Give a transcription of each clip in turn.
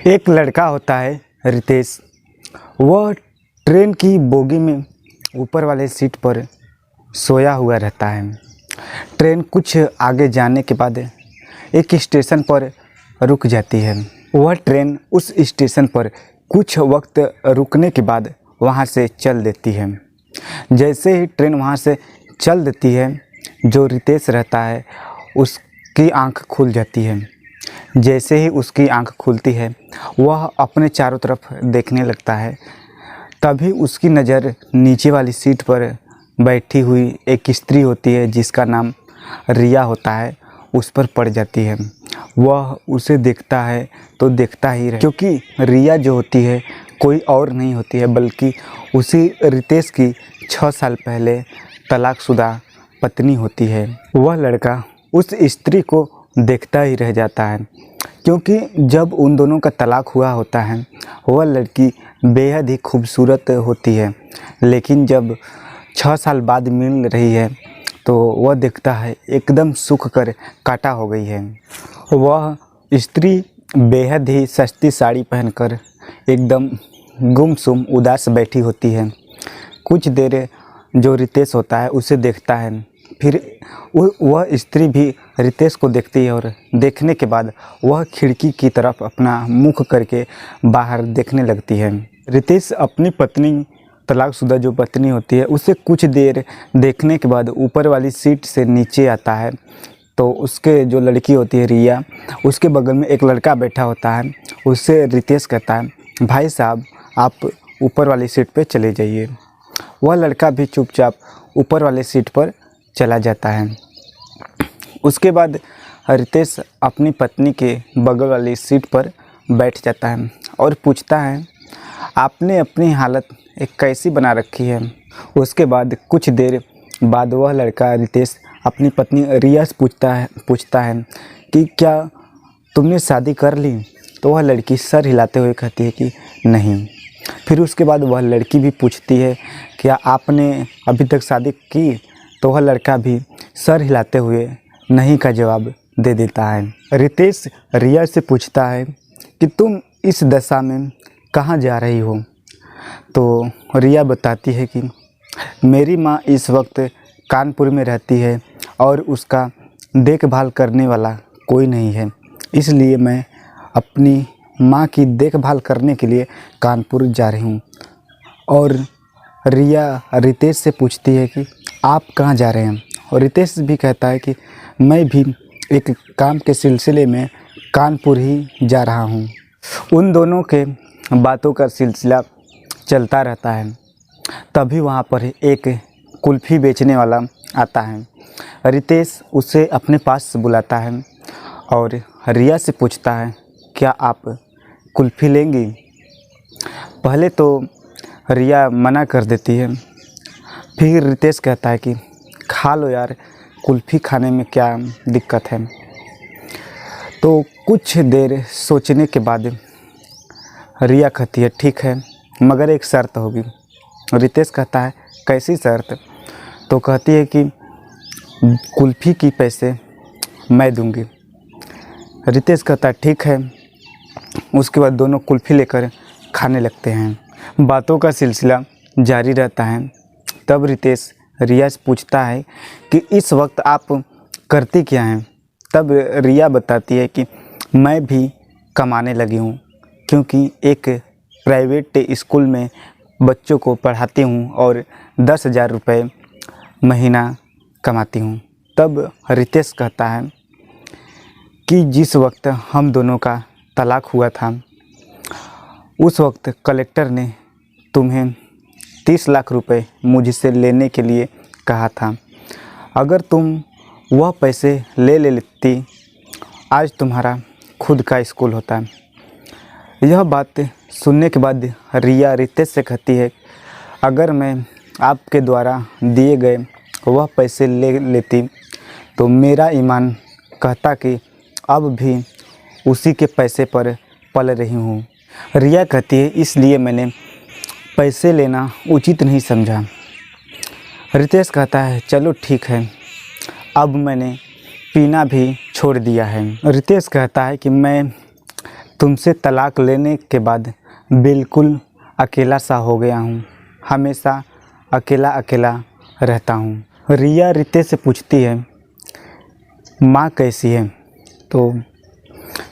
एक लड़का होता है रितेश। वह ट्रेन की बोगी में ऊपर वाले सीट पर सोया हुआ रहता है। ट्रेन कुछ आगे जाने के बाद एक स्टेशन पर रुक जाती है। वह ट्रेन उस स्टेशन पर कुछ वक्त रुकने के बाद वहां से चल देती है। जैसे ही ट्रेन वहां से चल देती है, जो रितेश रहता है उसकी आंख खुल जाती है। जैसे ही उसकी आंख खुलती है, वह अपने चारों तरफ देखने लगता है। तभी उसकी नज़र नीचे वाली सीट पर बैठी हुई एक स्त्री होती है जिसका नाम रिया होता है, उस पर पड़ जाती है। वह उसे देखता है तो देखता ही रहे, क्योंकि रिया जो होती है कोई और नहीं होती है बल्कि उसी रितेश की 6 साल पहले तलाकशुदा पत्नी होती है। वह लड़का उस स्त्री को देखता ही रह जाता है, क्योंकि जब उन दोनों का तलाक हुआ होता है वह लड़की बेहद ही खूबसूरत होती है, लेकिन जब 6 साल बाद मिल रही है तो वह देखता है एकदम सूख कर काटा हो गई है। वह स्त्री बेहद ही सस्ती साड़ी पहनकर एकदम गुमसुम उदास बैठी होती है। कुछ देर जो रितेश होता है उसे देखता है, फिर वह स्त्री भी रितेश को देखती है और देखने के बाद वह खिड़की की तरफ अपना मुख करके बाहर देखने लगती है। रितेश अपनी पत्नी, तलाकशुदा जो पत्नी होती है, उसे कुछ देर देखने के बाद ऊपर वाली सीट से नीचे आता है तो उसके जो लड़की होती है रिया, उसके बगल में एक लड़का बैठा होता है। उससे रितेश कहता है, भाई साहब आप ऊपर वाली सीट पे चले जाइए। वह लड़का भी चुपचाप ऊपर वाले सीट पर चला जाता है। उसके बाद रितेश अपनी पत्नी के बगल वाली सीट पर बैठ जाता है और पूछता है, आपने अपनी हालत एक कैसी बना रखी है। उसके बाद कुछ देर बाद वह लड़का रितेश अपनी पत्नी रिया से पूछता है कि क्या तुमने शादी कर ली। तो वह लड़की सर हिलाते हुए कहती है कि नहीं। फिर उसके बाद वह लड़की भी पूछती है, क्या आपने अभी तक शादी की। तो वह लड़का भी सर हिलाते हुए नहीं का जवाब दे देता है। रितेश रिया से पूछता है कि तुम इस दशा में कहाँ जा रही हो। तो रिया बताती है कि मेरी माँ इस वक्त कानपुर में रहती है और उसका देखभाल करने वाला कोई नहीं है, इसलिए मैं अपनी माँ की देखभाल करने के लिए कानपुर जा रही हूँ। और रिया रितेश से पूछती है कि आप कहाँ जा रहे हैं। और रितेश भी कहता है कि मैं भी एक काम के सिलसिले में कानपुर ही जा रहा हूँ। उन दोनों के बातों का सिलसिला चलता रहता है। तभी वहाँ पर एक कुल्फ़ी बेचने वाला आता है। रितेश उसे अपने पास बुलाता है और रिया से पूछता है, क्या आप कुल्फ़ी लेंगी। पहले तो रिया मना कर देती है, फिर रितेश कहता है कि खा लो यार, कुल्फ़ी खाने में क्या दिक्कत है। तो कुछ देर सोचने के बाद रिया कहती है, ठीक है मगर एक शर्त होगी। रितेश कहता है, कैसी शर्त। तो कहती है कि कुल्फ़ी की पैसे मैं दूंगी। रितेश कहता है ठीक है। उसके बाद दोनों कुल्फ़ी लेकर खाने लगते हैं। बातों का सिलसिला जारी रहता है। तब रितेश रिया से पूछता है कि इस वक्त आप करती क्या हैं। तब रिया बताती है कि मैं भी कमाने लगी हूँ, क्योंकि एक प्राइवेट स्कूल में बच्चों को पढ़ाती हूँ और 10,000 रुपये महीना कमाती हूँ। तब रितेश कहता है कि जिस वक्त हम दोनों का तलाक हुआ था उस वक्त कलेक्टर ने तुम्हें 30 लाख रुपए मुझसे लेने के लिए कहा था। अगर तुम वह पैसे ले लेती, आज तुम्हारा खुद का स्कूल होता। यह बात सुनने के बाद रिया रितेश से कहती है, अगर मैं आपके द्वारा दिए गए वह पैसे ले लेती तो मेरा ईमान कहता कि अब भी उसी के पैसे पर पल रही हूँ। रिया कहती है, इसलिए मैंने पैसे लेना उचित नहीं समझा। रितेश कहता है, चलो ठीक है, अब मैंने पीना भी छोड़ दिया है। रितेश कहता है कि मैं तुमसे तलाक लेने के बाद बिल्कुल अकेला सा हो गया हूँ। हमेशा अकेला अकेला रहता हूँ। रिया रितेश से पूछती है, माँ कैसी है? तो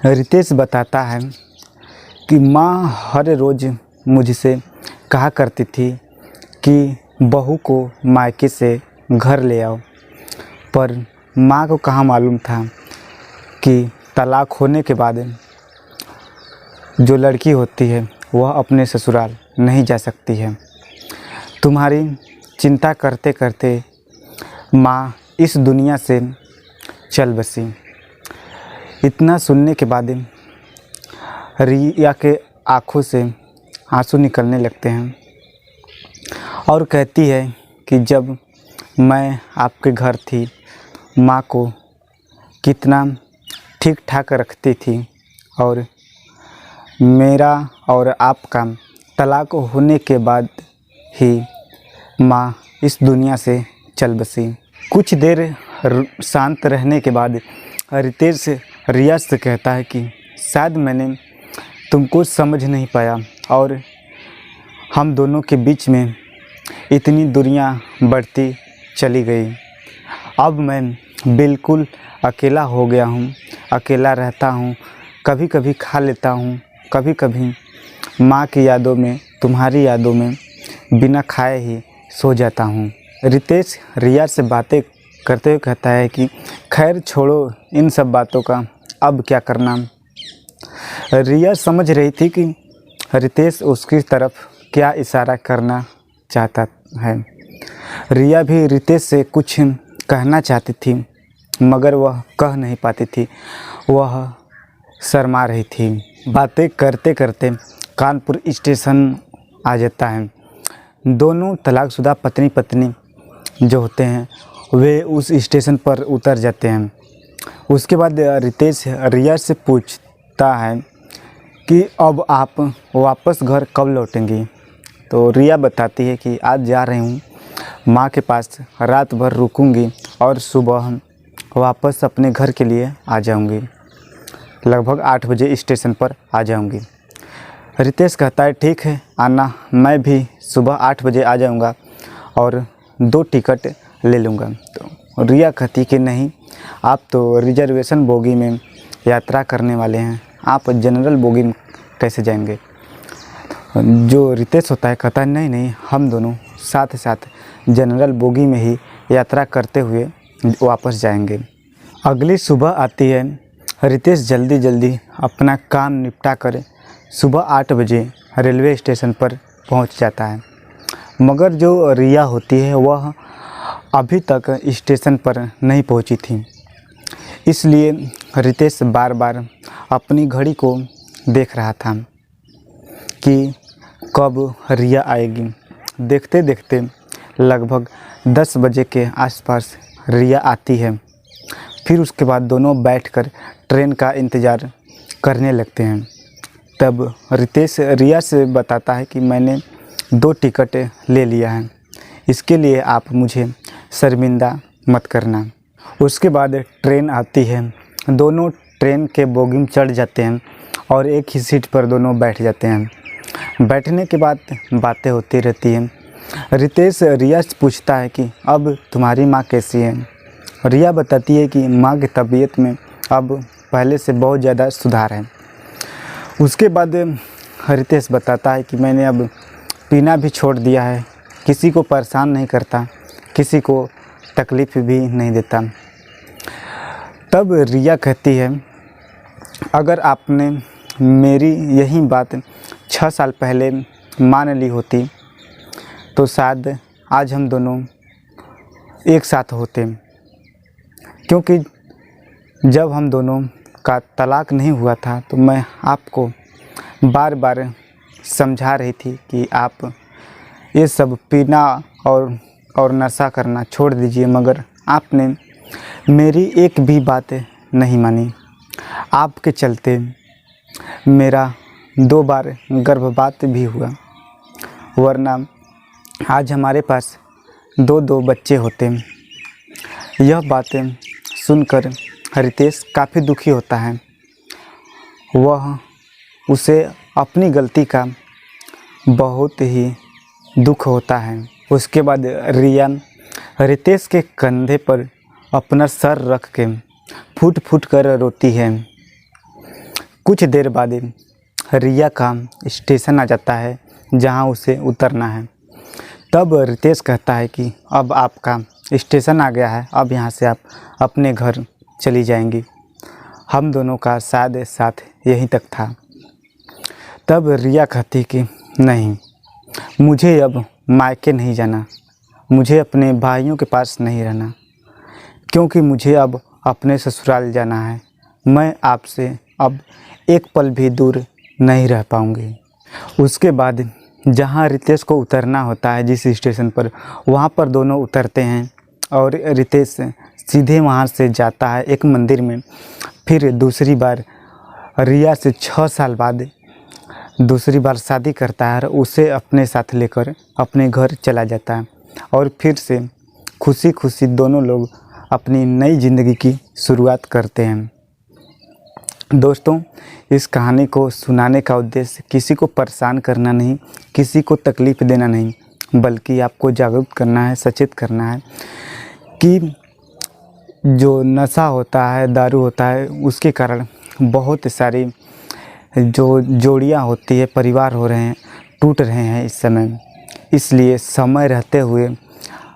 रितेश बताता है कि माँ हर रोज़ मुझसे कहा करती थी कि बहू को मायके से घर ले आओ, पर माँ को कहाँ मालूम था कि तलाक होने के बाद जो लड़की होती है वह अपने ससुराल नहीं जा सकती है। तुम्हारी चिंता करते करते माँ इस दुनिया से चल बसी। इतना सुनने के बाद रिया के आँखों से आंसू निकलने लगते हैं और कहती है कि जब मैं आपके घर थी, माँ को कितना ठीक ठाक रखती थी और मेरा और आपका तलाक होने के बाद ही माँ इस दुनिया से चल बसी। कुछ देर शांत रहने के बाद रितेश रिया से कहता है कि शायद मैंने तुमको समझ नहीं पाया और हम दोनों के बीच में इतनी दूरियां बढ़ती चली गई। अब मैं बिल्कुल अकेला हो गया हूँ, अकेला रहता हूँ। कभी कभी खा लेता हूँ, कभी कभी माँ की यादों में, तुम्हारी यादों में बिना खाए ही सो जाता हूँ। रितेश रिया से बातें करते हुए कहता है कि खैर छोड़ो इन सब बातों का, अब क्या करना। रिया समझ रही थी कि रितेश उसकी तरफ क्या इशारा करना चाहता है। रिया भी रितेश से कुछ कहना चाहती थी मगर वह कह नहीं पाती थी, वह शर्मा रही थी। बातें करते करते कानपुर स्टेशन आ जाता है। दोनों तलाकशुदा पत्नी पत्नी जो होते हैं वे उस स्टेशन पर उतर जाते हैं। उसके बाद रितेश रिया से पूछता है कि अब आप वापस घर कब लौटेंगी? तो रिया बताती है कि आज जा रही हूँ माँ के पास, रात भर रुकूंगी और सुबह वापस अपने घर के लिए आ जाऊंगी। लगभग 8 बजे स्टेशन पर आ जाऊंगी। रितेश कहता है ठीक है आना, मैं भी सुबह 8 बजे आ जाऊंगा और 2 टिकट ले लूँगा। तो रिया कहती कि नहीं, आप तो रिजर्वेशन बोगी में यात्रा करने वाले हैं, आप जनरल बोगी में कैसे जाएंगे? जो रितेश होता है कहता है नहीं नहीं, हम दोनों साथ साथ जनरल बोगी में ही यात्रा करते हुए वापस जाएंगे। अगली सुबह आती है। रितेश जल्दी जल्दी अपना काम निपटा कर सुबह 8 बजे रेलवे स्टेशन पर पहुंच जाता है। मगर जो रिया होती है वह अभी तक स्टेशन पर नहीं पहुंची थी, इसलिए रितेश बार बार अपनी घड़ी को देख रहा था कि कब रिया आएगी। देखते देखते लगभग 10 बजे के आसपास रिया आती है। फिर उसके बाद दोनों बैठकर ट्रेन का इंतज़ार करने लगते हैं। तब रितेश रिया से बताता है कि मैंने 2 टिकट ले लिया है, इसके लिए आप मुझे शर्मिंदा मत करना। उसके बाद ट्रेन आती है। दोनों ट्रेन के बोगी में चढ़ जाते हैं और एक ही सीट पर दोनों बैठ जाते हैं। बैठने के बाद बातें होती रहती हैं। रितेश रिया से पूछता है कि अब तुम्हारी माँ कैसी है? रिया बताती है कि माँ की तबीयत में अब पहले से बहुत ज़्यादा सुधार है। उसके बाद रितेश बताता है कि मैंने अब पीना भी छोड़ दिया है, किसी को परेशान नहीं करता, किसी को तकलीफ़ भी नहीं देता। तब रिया कहती है अगर आपने मेरी यही बात 6 साल पहले मान ली होती तो शायद आज हम दोनों एक साथ होते, क्योंकि जब हम दोनों का तलाक नहीं हुआ था तो मैं आपको बार बार समझा रही थी कि आप ये सब पीना और नशा करना छोड़ दीजिए, मगर आपने मेरी एक भी बात नहीं मानी। आपके चलते मेरा 2 बार गर्भपात भी हुआ, वरना आज हमारे पास 2 बच्चे होते। यह बातें सुनकर रितेश काफ़ी दुखी होता है। वह उसे अपनी गलती का बहुत ही दुख होता है। उसके बाद रिया रितेश के कंधे पर अपना सर रख के फूट फूट कर रोती है। कुछ देर बाद रिया का स्टेशन आ जाता है जहां उसे उतरना है। तब रितेश कहता है कि अब आपका स्टेशन आ गया है, अब यहां से आप अपने घर चली जाएंगी। हम दोनों का शायद साथ यहीं तक था। तब रिया कहती कि नहीं, मुझे अब मायके नहीं जाना, मुझे अपने भाइयों के पास नहीं रहना, क्योंकि मुझे अब अपने ससुराल जाना है। मैं आपसे अब एक पल भी दूर नहीं रह पाऊँगी। उसके बाद जहाँ रितेश को उतरना होता है, जिस स्टेशन पर, वहाँ पर दोनों उतरते हैं और रितेश सीधे वहाँ से जाता है एक मंदिर में। फिर दूसरी बार रिया से 6 साल बाद दूसरी बार शादी करता है और उसे अपने साथ लेकर अपने घर चला जाता है और फिर से खुशी खुशी दोनों लोग अपनी नई ज़िंदगी की शुरुआत करते हैं। दोस्तों, इस कहानी को सुनाने का उद्देश्य किसी को परेशान करना नहीं, किसी को तकलीफ़ देना नहीं, बल्कि आपको जागरूक करना है, सचेत करना है कि जो नशा होता है, दारू होता है, उसके कारण बहुत सारी जो जोड़ियां होती है, परिवार हो रहे हैं, टूट रहे हैं इस समय। इसलिए समय रहते हुए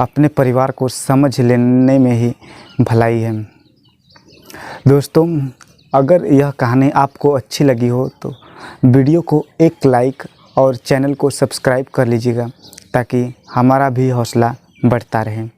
अपने परिवार को समझ लेने में ही भलाई है। दोस्तों, अगर यह कहानी आपको अच्छी लगी हो तो वीडियो को एक लाइक और चैनल को सब्सक्राइब कर लीजिएगा, ताकि हमारा भी हौसला बढ़ता रहे।